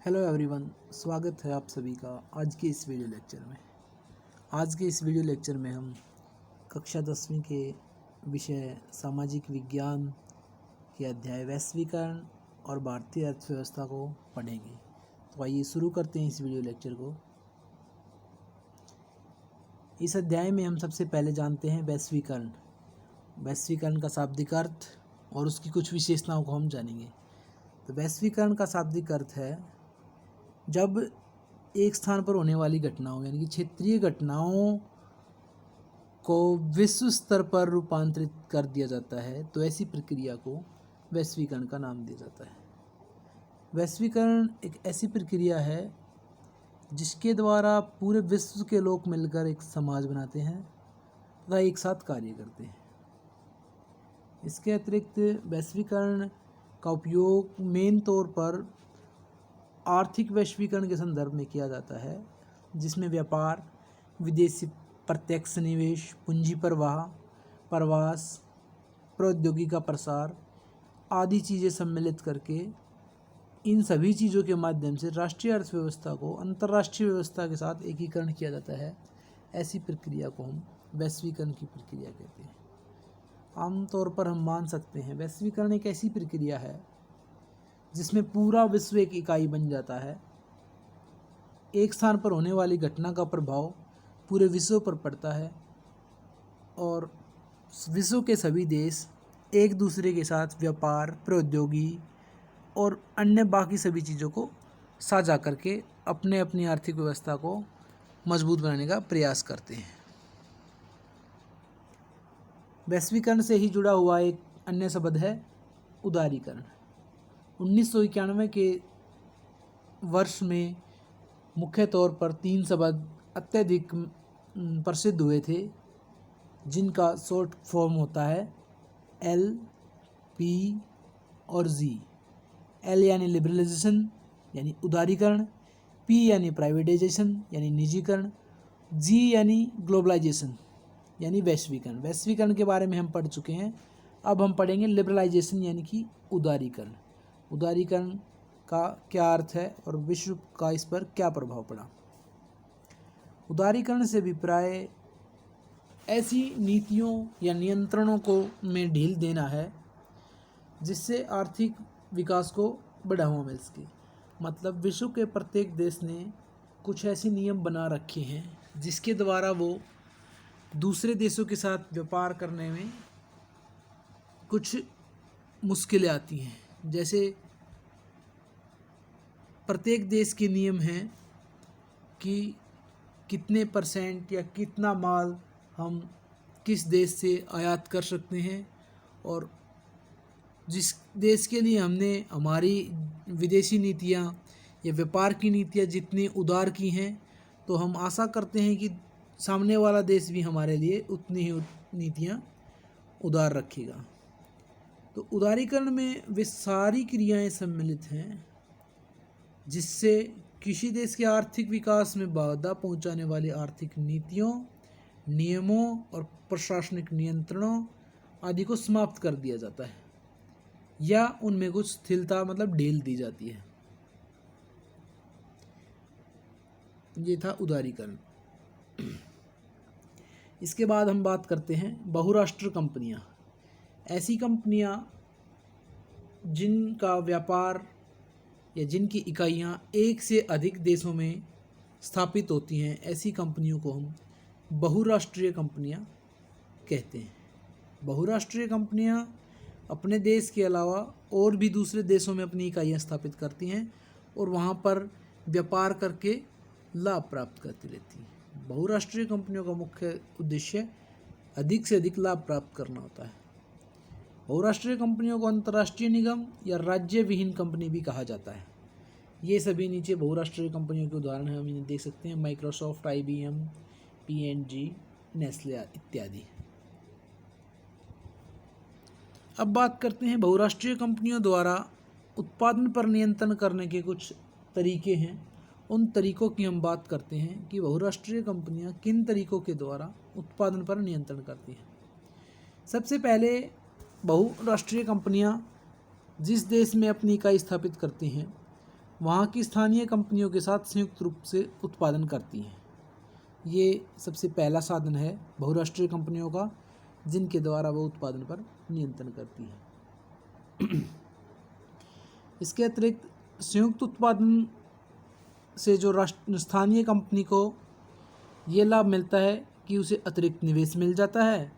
Hello everyone, स्वागत है आप सभी का आज के इस वीडियो लेक्चर में। आज के इस वीडियो लेक्चर में हम कक्षा 10वीं के विषय सामाजिक विज्ञान के अध्याय वैश्वीकरण और भारतीय अर्थव्यवस्था को पढ़ेंगे। तो आइए शुरू करते हैं इस वीडियो लेक्चर को। इस अध्याय में हम सबसे पहले जानते हैं वैश्वीकरण। वैश्वीकरण का शाब्दिक अर्थ और उसकी कुछ विशेषताओं को हम जानेंगे। तो वैश्वीकरण का शाब्दिक अर्थ है जब एक स्थान पर होने वाली घटनाओं यानी कि क्षेत्रीय घटनाओं को विश्व स्तर पर रूपांतरित कर दिया जाता है, तो ऐसी प्रक्रिया को वैश्वीकरण का नाम दिया जाता है। वैश्वीकरण एक ऐसी प्रक्रिया है जिसके द्वारा पूरे विश्व के लोग मिलकर एक समाज बनाते हैं तथा एक साथ कार्य करते हैं। इसके अतिरिक्त वैश्वीकरण का उपयोग मेन तौर पर आर्थिक वैश्वीकरण के संदर्भ में किया जाता है, जिसमें व्यापार, विदेशी प्रत्यक्ष निवेश, पूंजी प्रवाह, प्रवास, प्रौद्योगिकी का प्रसार आदि चीज़ें सम्मिलित करके इन सभी चीज़ों के माध्यम से राष्ट्रीय अर्थव्यवस्था को अंतर्राष्ट्रीय व्यवस्था के साथ एकीकरण किया जाता है। ऐसी प्रक्रिया को हम वैश्वीकरण की प्रक्रिया कहते हैं। आमतौर पर हम मान सकते हैं वैश्वीकरण एक ऐसी प्रक्रिया है जिसमें पूरा विश्व एक इकाई बन जाता है। एक स्थान पर होने वाली घटना का प्रभाव पूरे विश्व पर पड़ता है और विश्व के सभी देश एक दूसरे के साथ व्यापार, प्रौद्योगिकी और अन्य बाकी सभी चीज़ों को साझा करके अपने अपनी आर्थिक व्यवस्था को मजबूत बनाने का प्रयास करते हैं। वैश्वीकरण से ही जुड़ा हुआ एक अन्य शब्द है उदारीकरण। 1991 के वर्ष में मुख्य तौर पर 3 शब्द अत्यधिक प्रसिद्ध हुए थे, जिनका शॉर्ट फॉर्म होता है एल, पी और जी। एल यानी लिबरलाइजेशन यानी उदारीकरण, पी यानी प्राइवेटाइजेशन यानी निजीकरण, जी यानी ग्लोबलाइजेशन यानी वैश्वीकरण। वैश्वीकरण के बारे में हम पढ़ चुके हैं। अब हम पढ़ेंगे लिबरलाइजेशन यानी कि उदारीकरण। उदारीकरण का क्या अर्थ है और विश्व का इस पर क्या प्रभाव पड़ा। उदारीकरण से अभिप्राय ऐसी नीतियों या नियंत्रणों को में ढील देना है जिससे आर्थिक विकास को बढ़ावा मिल सके। मतलब विश्व के प्रत्येक देश ने कुछ ऐसे नियम बना रखे हैं जिसके द्वारा वो दूसरे देशों के साथ व्यापार करने में कुछ मुश्किलें आती हैं। जैसे प्रत्येक देश के नियम हैं कि कितने % या कितना माल हम किस देश से आयात कर सकते हैं, और जिस देश के लिए हमने हमारी विदेशी नीतियाँ या व्यापार की नीतियाँ जितनी उदार की हैं, तो हम आशा करते हैं कि सामने वाला देश भी हमारे लिए उतनी ही नीतियाँ उदार रखेगा। तो उदारीकरण में वे सारी क्रियाएं सम्मिलित हैं जिससे किसी देश के आर्थिक विकास में बाधा पहुंचाने वाली आर्थिक नीतियों, नियमों और प्रशासनिक नियंत्रणों आदि को समाप्त कर दिया जाता है या उनमें कुछ स्थिरता मतलब ढील दी जाती है। ये था उदारीकरण। इसके बाद हम बात करते हैं बहुराष्ट्रीय कंपनियां। ऐसी कंपनियां जिनका व्यापार या जिनकी इकाइयां एक से अधिक देशों में स्थापित होती हैं, ऐसी कंपनियों को हम बहुराष्ट्रीय कंपनियां कहते हैं। बहुराष्ट्रीय कंपनियां अपने देश के अलावा और भी दूसरे देशों में अपनी इकाइयां स्थापित करती हैं और वहां पर व्यापार करके लाभ प्राप्त करती रहती हैं। बहुराष्ट्रीय कंपनियों का मुख्य उद्देश्य अधिक से अधिक लाभ प्राप्त करना होता है। बहुराष्ट्रीय कंपनियों को अंतर्राष्ट्रीय निगम या राज्य विहीन कंपनी भी कहा जाता है। ये सभी नीचे बहुराष्ट्रीय कंपनियों के उदाहरण हैं, हम इन्हें देख सकते हैं। माइक्रोसॉफ्ट, IBM, P&G, नेस्ले इत्यादि। अब बात करते हैं बहुराष्ट्रीय कंपनियों द्वारा उत्पादन पर नियंत्रण करने के कुछ तरीके हैं। उन तरीकों की हम बात करते हैं कि बहुराष्ट्रीय कंपनियां किन तरीकों के द्वारा उत्पादन पर नियंत्रण करती हैं। सबसे पहले बहुराष्ट्रीय कंपनियां जिस देश में अपनी इकाई स्थापित करती हैं वहाँ की स्थानीय कंपनियों के साथ संयुक्त रूप से उत्पादन करती हैं। ये सबसे पहला साधन है बहुराष्ट्रीय कंपनियों का, जिनके द्वारा वो उत्पादन पर नियंत्रण करती है। इसके अतिरिक्त संयुक्त उत्पादन से जो स्थानीय कंपनी को ये लाभ मिलता है कि उसे अतिरिक्त निवेश मिल जाता है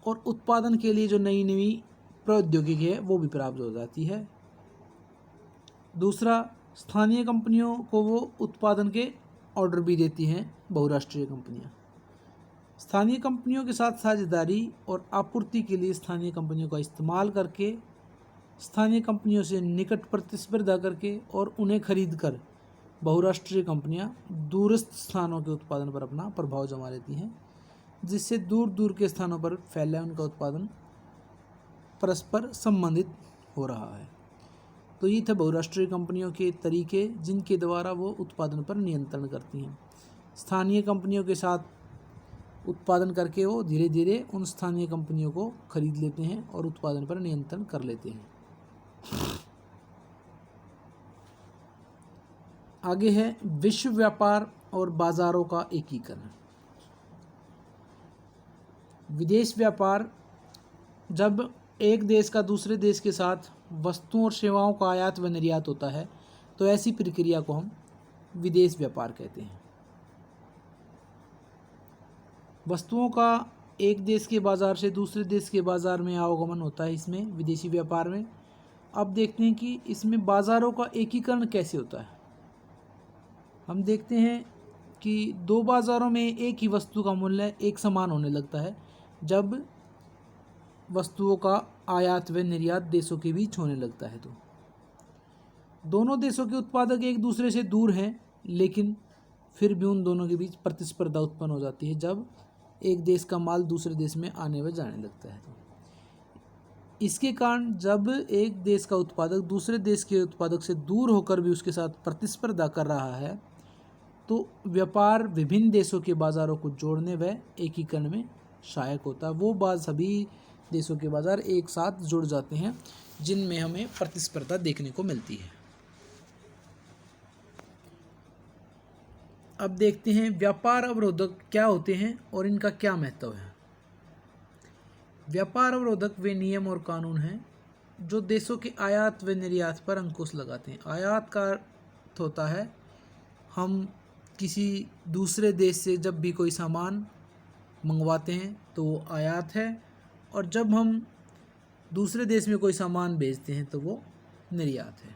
और उत्पादन के लिए जो नई नई प्रौद्योगिकी है वो भी प्राप्त हो जाती है। दूसरा, स्थानीय कंपनियों को वो उत्पादन के ऑर्डर भी देती हैं बहुराष्ट्रीय कंपनियां। स्थानीय कंपनियों के साथ साझेदारी और आपूर्ति के लिए स्थानीय कंपनियों का इस्तेमाल करके, स्थानीय कंपनियों से निकट प्रतिस्पर्धा करके और उन्हें खरीद कर बहुराष्ट्रीय कंपनियां दूरस्थ स्थानों के उत्पादन पर अपना प्रभाव जमा लेती हैं, जिससे दूर दूर के स्थानों पर फैला उनका उत्पादन परस्पर संबंधित हो रहा है। तो ये थे बहुराष्ट्रीय कंपनियों के तरीके जिनके द्वारा वो उत्पादन पर नियंत्रण करती हैं। स्थानीय कंपनियों के साथ उत्पादन करके वो धीरे धीरे उन स्थानीय कंपनियों को खरीद लेते हैं और उत्पादन पर नियंत्रण कर लेते हैं। आगे है विश्व व्यापार और बाजारों का एकीकरण। विदेश व्यापार, जब एक देश का दूसरे देश के साथ वस्तुओं और सेवाओं का आयात व निर्यात होता है तो ऐसी प्रक्रिया को हम विदेश व्यापार कहते हैं। वस्तुओं का एक देश के बाज़ार से दूसरे देश के बाज़ार में आवागमन होता है इसमें विदेशी व्यापार में। अब देखते हैं कि इसमें बाज़ारों का एकीकरण कैसे होता है। हम देखते हैं कि दो बाज़ारों में एक ही वस्तु का मूल्य एक समान होने लगता है जब वस्तुओं का आयात व निर्यात देशों के बीच होने लगता है। तो दोनों देशों के उत्पादक एक दूसरे से दूर हैं, लेकिन फिर भी उन दोनों के बीच प्रतिस्पर्धा उत्पन्न हो जाती है जब एक देश का माल दूसरे देश में आने व जाने लगता है। तो इसके कारण जब एक देश का उत्पादक दूसरे देश के उत्पादक से दूर होकर भी उसके साथ प्रतिस्पर्धा कर रहा है तो व्यापार विभिन्न देशों के बाज़ारों को जोड़ने व एकीकरण में सहायक होता है। वो सभी देशों के बाज़ार एक साथ जुड़ जाते हैं जिनमें हमें प्रतिस्पर्धा देखने को मिलती है। अब देखते हैं व्यापार अवरोधक क्या होते हैं और इनका क्या महत्व है। व्यापार अवरोधक वे नियम और कानून हैं जो देशों के आयात व निर्यात पर अंकुश लगाते हैं। आयात का अर्थ होता है हम किसी दूसरे देश से जब भी कोई सामान मंगवाते हैं तो वो आयात है, और जब हम दूसरे देश में कोई सामान बेचते हैं तो वो निर्यात है।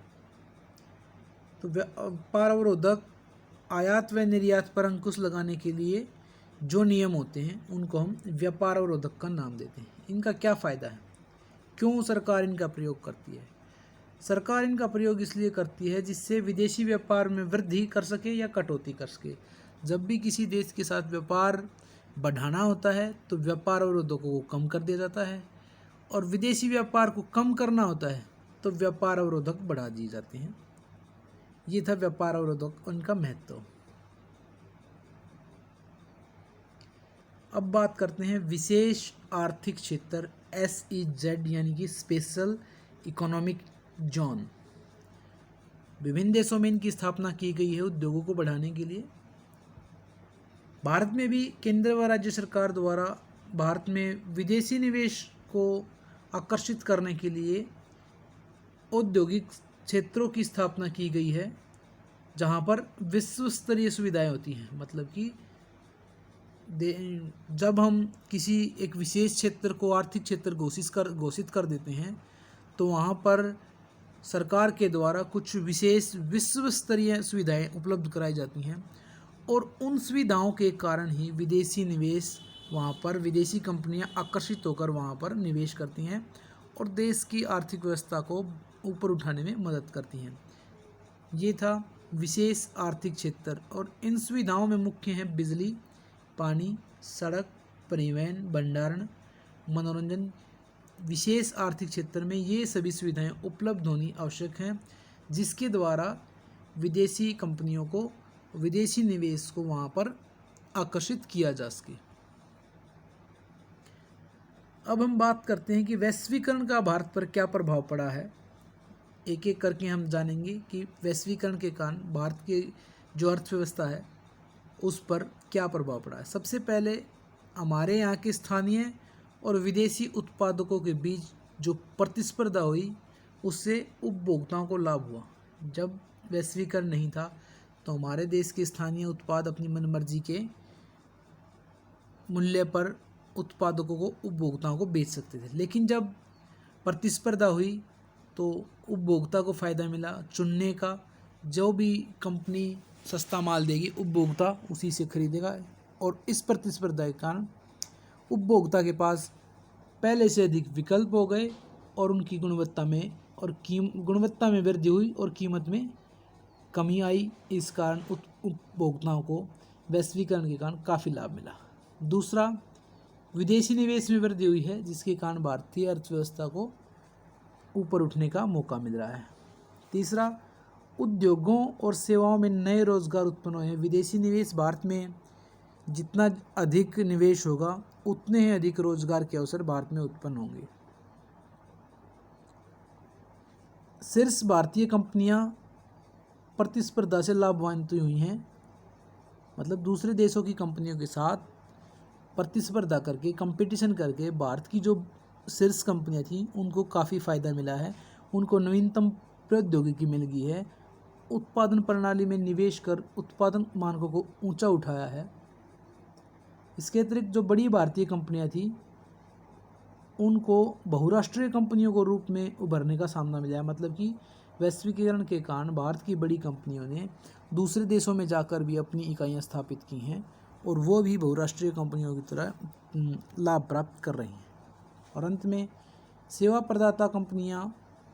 तो व्यापार अवरोधक आयात व निर्यात पर अंकुश लगाने के लिए जो नियम होते हैं उनको हम व्यापार अवरोधक का नाम देते हैं। इनका क्या फ़ायदा है, क्यों सरकार इनका प्रयोग करती है? सरकार इनका प्रयोग इसलिए करती है जिससे विदेशी व्यापार में वृद्धि कर सके या कटौती कर सके। जब भी किसी देश के साथ व्यापार बढ़ाना होता है तो व्यापार अवरोधकों को कम कर दिया जाता है, और विदेशी व्यापार को कम करना होता है तो व्यापार अवरोधक बढ़ा दिए जाते हैं। ये था व्यापार अवरोधक, उनका महत्व। अब बात करते हैं विशेष आर्थिक क्षेत्र SEZ यानी कि स्पेशल इकोनॉमिक जोन। विभिन्न देशों में इनकी स्थापना की गई है उद्योगों को बढ़ाने के लिए। भारत में भी केंद्र व राज्य सरकार द्वारा भारत में विदेशी निवेश को आकर्षित करने के लिए औद्योगिक क्षेत्रों की स्थापना की गई है जहां पर विश्व स्तरीय सुविधाएं होती हैं। मतलब कि जब हम किसी एक विशेष क्षेत्र को आर्थिक क्षेत्र घोषित कर देते हैं तो वहाँ पर सरकार के द्वारा कुछ विशेष विश्व स्तरीय सुविधाएं उपलब्ध कराई जाती हैं, और उन सुविधाओं के कारण ही विदेशी निवेश वहाँ पर, विदेशी कंपनियाँ आकर्षित होकर वहाँ पर निवेश करती हैं और देश की आर्थिक व्यवस्था को ऊपर उठाने में मदद करती हैं। ये था विशेष आर्थिक क्षेत्र, और इन सुविधाओं में मुख्य हैं बिजली, पानी, सड़क, परिवहन, भंडारण, मनोरंजन। विशेष आर्थिक क्षेत्र में ये सभी सुविधाएं उपलब्ध होनी आवश्यक हैं जिसके द्वारा विदेशी कंपनियों को, विदेशी निवेश को वहाँ पर आकर्षित किया जा सके। अब हम बात करते हैं कि वैश्वीकरण का भारत पर क्या प्रभाव पड़ा है। एक एक करके हम जानेंगे कि वैश्वीकरण के कारण भारत की जो अर्थव्यवस्था है उस पर क्या प्रभाव पड़ा है। सबसे पहले हमारे यहाँ के स्थानीय और विदेशी उत्पादकों के बीच जो प्रतिस्पर्धा हुई उससे उपभोक्ताओं को लाभ हुआ। जब वैश्वीकरण नहीं था तो हमारे देश के स्थानीय उत्पाद अपनी मनमर्जी के मूल्य पर उत्पादकों को उपभोक्ताओं को बेच सकते थे, लेकिन जब प्रतिस्पर्धा हुई तो उपभोक्ता को फ़ायदा मिला चुनने का। जो भी कंपनी सस्ता माल देगी उपभोक्ता उसी से खरीदेगा, और इस प्रतिस्पर्धा के कारण उपभोक्ता के पास पहले से अधिक विकल्प हो गए और उनकी गुणवत्ता में वृद्धि हुई और कीमत में कमी आई। इस कारण उपभोक्ताओं को वैश्वीकरण के कारण काफ़ी लाभ मिला। दूसरा, विदेशी निवेश में वृद्धि हुई है जिसके कारण भारतीय अर्थव्यवस्था को ऊपर उठने का मौका मिल रहा है। तीसरा, उद्योगों और सेवाओं में नए रोजगार उत्पन्न हुए हैं। विदेशी निवेश भारत में जितना अधिक निवेश होगा उतने ही अधिक रोजगार के अवसर भारत में उत्पन्न होंगे। शीर्ष भारतीय कंपनियां प्रतिस्पर्धा से लाभान्वित हुई हैं, मतलब दूसरे देशों की कंपनियों के साथ प्रतिस्पर्धा करके कंपटीशन करके भारत की जो शीर्ष कंपनियां थी उनको काफ़ी फ़ायदा मिला है। उनको नवीनतम प्रौद्योगिकी मिल गई है, उत्पादन प्रणाली में निवेश कर उत्पादन मानकों को ऊंचा उठाया है। इसके अतिरिक्त जो बड़ी भारतीय कंपनियां थी उनको बहुराष्ट्रीय कंपनियों को रूप में उभरने का सामना मिला है। मतलब कि वैश्वीकरण के कारण भारत की बड़ी कंपनियों ने दूसरे देशों में जाकर भी अपनी इकाइयां स्थापित की हैं और वो भी बहुराष्ट्रीय कंपनियों की तरह लाभ प्राप्त कर रही हैं। और अंत में सेवा प्रदाता कंपनियां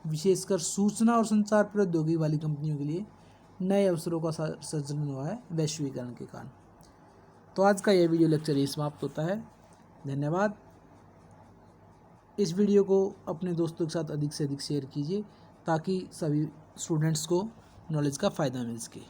विशेषकर सूचना और संचार प्रौद्योगिकी वाली कंपनियों के लिए नए अवसरों का सृजन हुआ है वैश्वीकरण के कारण। तो आज का यह वीडियो लेक्चर यही समाप्त होता है। धन्यवाद। इस वीडियो को अपने दोस्तों के साथ अधिक से अधिक शेयर कीजिए ताकि सभी स्टूडेंट्स को नॉलेज का फ़ायदा मिल सके।